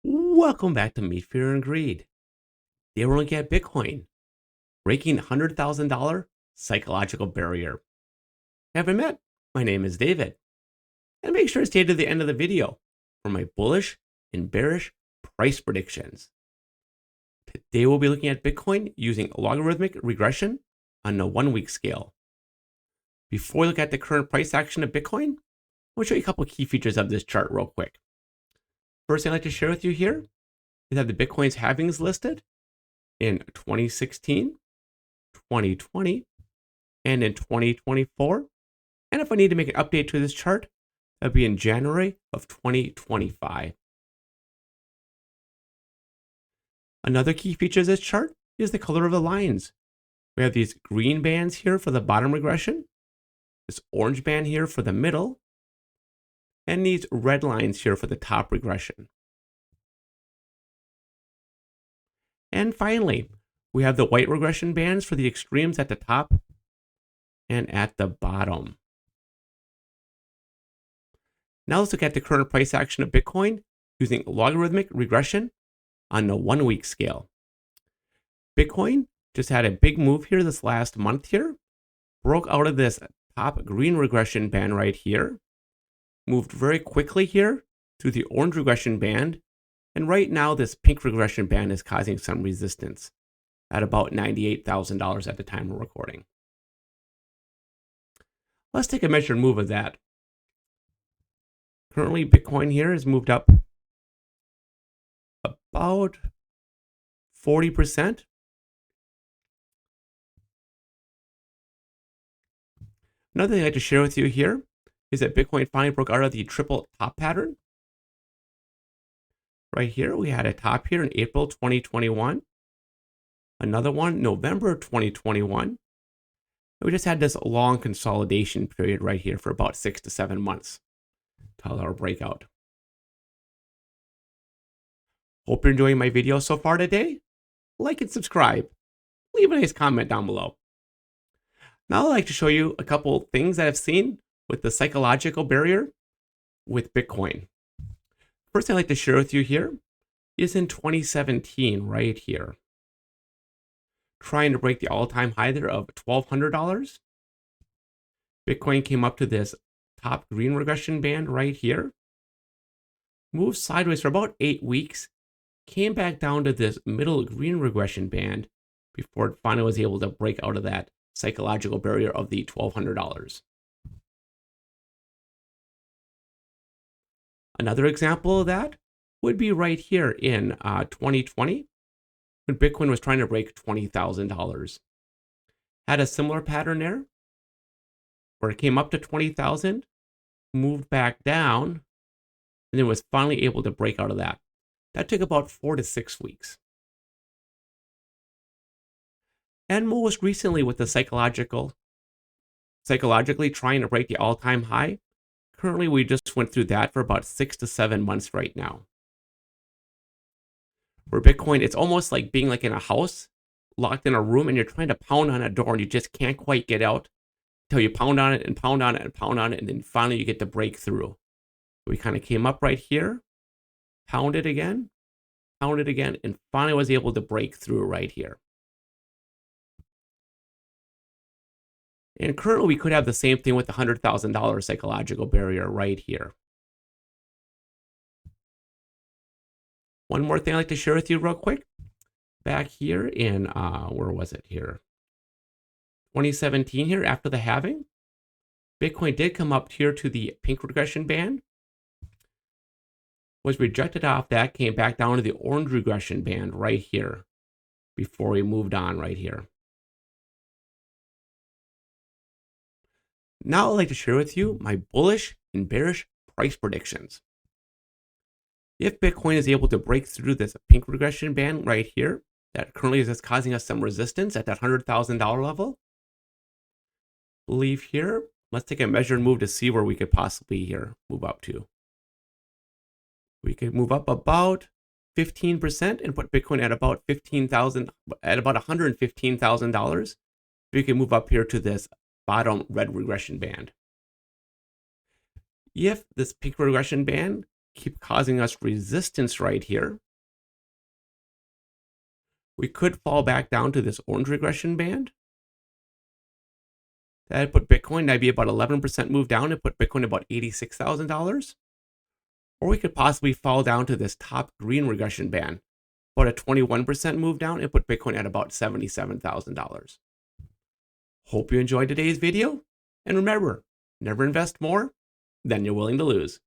Welcome back to Meet, Fear, and Greed. They were looking at Bitcoin, breaking $100,000 psychological barrier. Haven't met? My name is David. And make sure to stay to the end of the video for my bullish and bearish price predictions. Today we'll be looking at Bitcoin using logarithmic regression on a 1-week scale. Before we look at the current price action of Bitcoin, I'll show you a couple key features of this chart real quick. First thing I'd like to share with you here is that the Bitcoin's halvings listed in 2016, 2020, and in 2024. And if I need to make an update to this chart, that'll be in January of 2025. Another key feature of this chart is the color of the lines. We have these green bands here for the bottom regression, this orange band here for the middle, and these red lines here for the top regression. And finally, we have the white regression bands for the extremes at the top and at the bottom. Now let's look at the current price action of Bitcoin using logarithmic regression on the 1-week scale. Bitcoin just had a big move here this last month here, broke out of this top green regression band right here, moved very quickly here to the orange regression band, and right now this pink regression band is causing some resistance at about $98,000 at the time we're recording. Let's take a measured move of that. Currently, Bitcoin here has moved up about 40%. Another thing I'd like to share with you here is that Bitcoin finally broke out of the triple top pattern. Right here, we had a top here in April 2021. Another one, November 2021. We just had this long consolidation period right here for about 6 to 7 months till our breakout. Hope you're enjoying my video so far today. Like and subscribe. Leave a nice comment down below. Now I'd like to show you a couple things that I've seen with the psychological barrier with Bitcoin. First thing I'd like to share with you here is in 2017 right here. Trying to break the all-time high there of $1,200. Bitcoin came up to this top green regression band right here. Moved sideways for about 8 weeks. Came back down to this middle green regression band before it finally was able to break out of that psychological barrier of the $1,200. Another example of that would be right here in 2020 when Bitcoin was trying to break $20,000. Had a similar pattern there where it came up to 20,000, moved back down, and then was finally able to break out of that. That took about 4 to 6 weeks. And most recently with the psychologically trying to break the all-time high, currently we just went through that for about 6 to 7 months right now. For Bitcoin, it's almost like being like in a house, locked in a room, and you're trying to pound on a door and you just can't quite get out until you pound on it and pound on it and pound on it, and then finally you get to break through. We kind of came up right here, pounded again, and finally was able to break through right here. And currently we could have the same thing with the $100,000 psychological barrier right here. One more thing I'd like to share with you real quick. Back here in, where was it here? 2017 here, after the halving, Bitcoin did come up here to the pink regression band, was rejected off that, came back down to the orange regression band right here before we moved on right here. Now I'd like to share with you my bullish and bearish price predictions. If Bitcoin is able to break through this pink regression band right here, that currently is just causing us some resistance at that $100,000 level, believe here, let's take a measured move to see where we could possibly here move up to. We could move up about 15% and put Bitcoin at about $115,000. We can move up here to this bottom red regression band. If this pink regression band keep causing us resistance right here. We could fall back down to this orange regression band. That'd put Bitcoin, that'd be about 11% move down and put Bitcoin about $86,000. Or we could possibly fall down to this top green regression band, about a 21% move down and put Bitcoin at about $77,000. Hope you enjoyed today's video. And remember, never invest more than you're willing to lose.